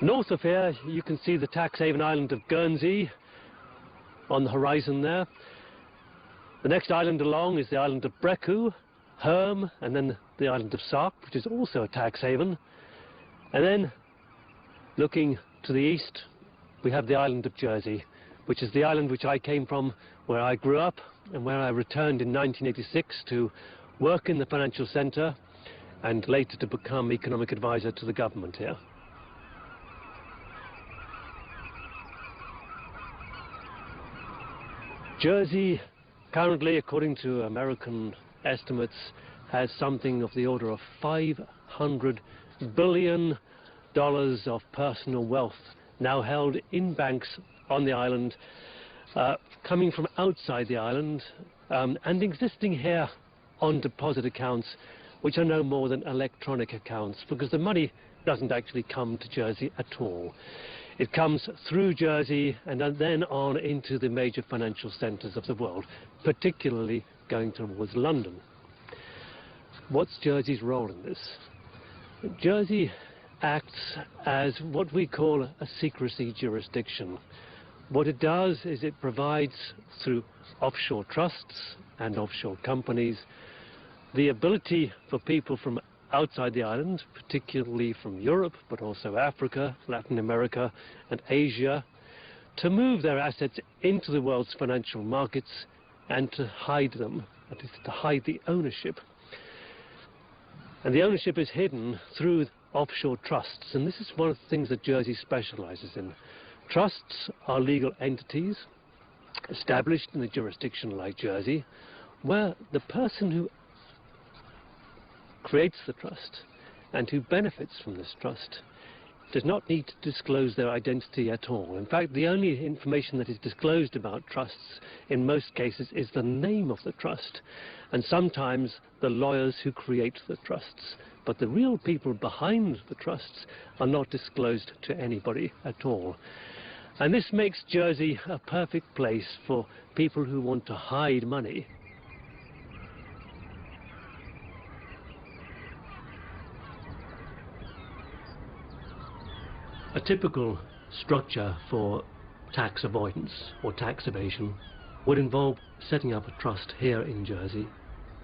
North of here, you can see the tax haven island of Guernsey on the horizon there. The next island along is the island of Brecou, Herm, and then the island of Sark, which is also a tax haven. And then, looking to the east, we have the island of Jersey, which is the island which I came from, where I grew up, and where I returned in 1986 to work in the financial centre, and later to become economic advisor to the government here. Jersey, currently, according to American estimates, has something of the order of $500 billion of personal wealth now held in banks on the island, coming from outside the island, and existing here on deposit accounts, which are no more than electronic accounts, because the money doesn't actually come to Jersey at all. It comes through Jersey and then on into the major financial centres of the world, particularly going towards London. What's Jersey's role in this? Jersey acts as what we call a secrecy jurisdiction. What it does is it provides, through offshore trusts and offshore companies, the ability for people from outside the island, particularly from Europe, but also Africa, Latin America, and Asia, to move their assets into the world's financial markets and to hide them, that is, to hide the ownership. And the ownership is hidden through offshore trusts, and this is one of the things that Jersey specializes in. Trusts are legal entities established in a jurisdiction like Jersey, where the person who creates the trust and who benefits from this trust does not need to disclose their identity at all. In fact, the only information that is disclosed about trusts in most cases is the name of the trust, and sometimes the lawyers who create the trusts. But the real people behind the trusts are not disclosed to anybody at all. And this makes Jersey a perfect place for people who want to hide money. A typical structure for tax avoidance or tax evasion would involve setting up a trust here in Jersey.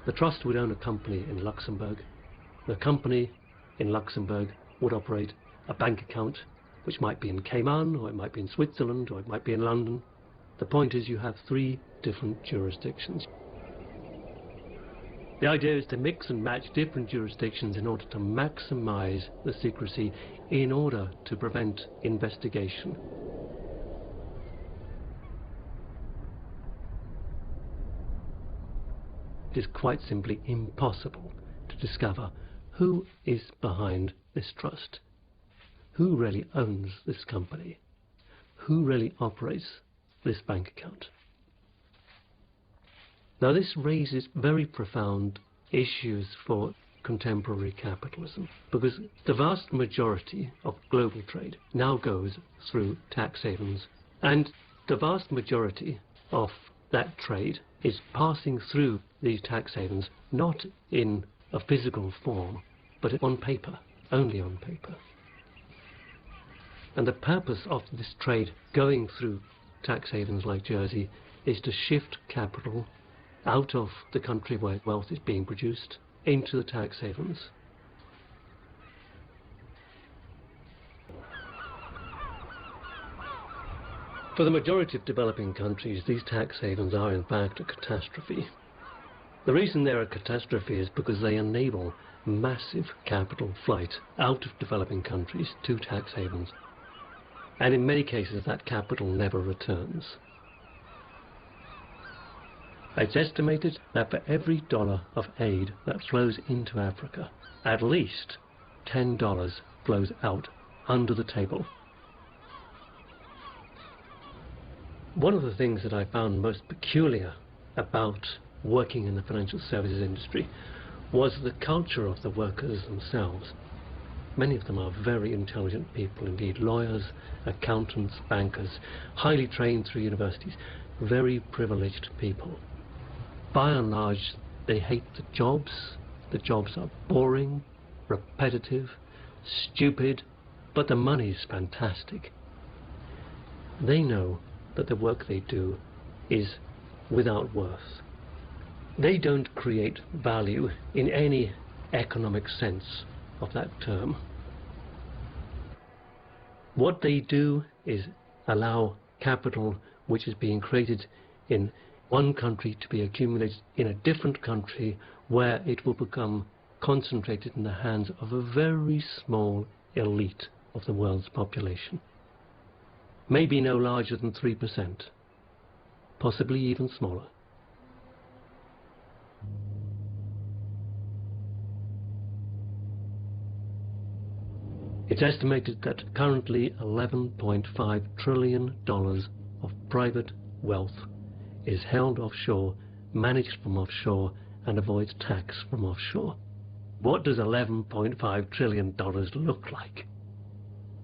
The trust would own a company in Luxembourg. The company in Luxembourg would operate a bank account, which might be in Cayman, or it might be in Switzerland, or it might be in London. The point is you have 3 different jurisdictions. The idea is to mix and match different jurisdictions in order to maximize the secrecy in order to prevent investigation. It is quite simply impossible to discover who is behind this trust, who really owns this company, who really operates this bank account. Now this raises very profound issues for contemporary capitalism, because the vast majority of global trade now goes through tax havens, and the vast majority of that trade is passing through these tax havens not in a physical form, but on paper, only on paper. And the purpose of this trade going through tax havens like Jersey is to shift capital out of the country where wealth is being produced into the tax havens. For the majority of developing countries, these tax havens are in fact a catastrophe. The reason they're a catastrophe is because they enable massive capital flight out of developing countries to tax havens. And in many cases that capital never returns. It's estimated that for every dollar of aid that flows into Africa, at least $10 flows out under the table. One of the things that I found most peculiar about working in the financial services industry was the culture of the workers themselves. Many of them are very intelligent people indeed, lawyers, accountants, bankers, highly trained through universities, very privileged people. By and large, they hate the jobs. The jobs are boring, repetitive, stupid, but the money's fantastic. They know that the work they do is without worth. They don't create value in any economic sense of that term. What they do is allow capital which is being created in one country to be accumulated in a different country, where it will become concentrated in the hands of a very small elite of the world's population. Maybe no larger than 3%, possibly even smaller. It's estimated that currently $11.5 trillion of private wealth is held offshore, managed from offshore, and avoids tax from offshore. What does $11.5 trillion look like?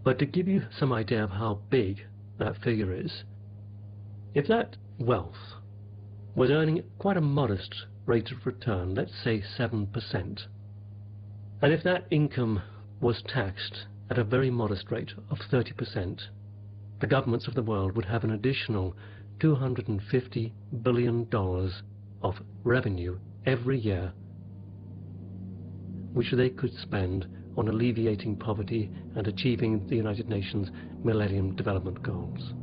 But to give you some idea of how big that figure is, if that wealth was earning quite a modest rate of return, let's say 7%, and if that income was taxed at a very modest rate of 30%, the governments of the world would have an additional $250 billion of revenue every year, which they could spend on alleviating poverty and achieving the United Nations Millennium Development Goals.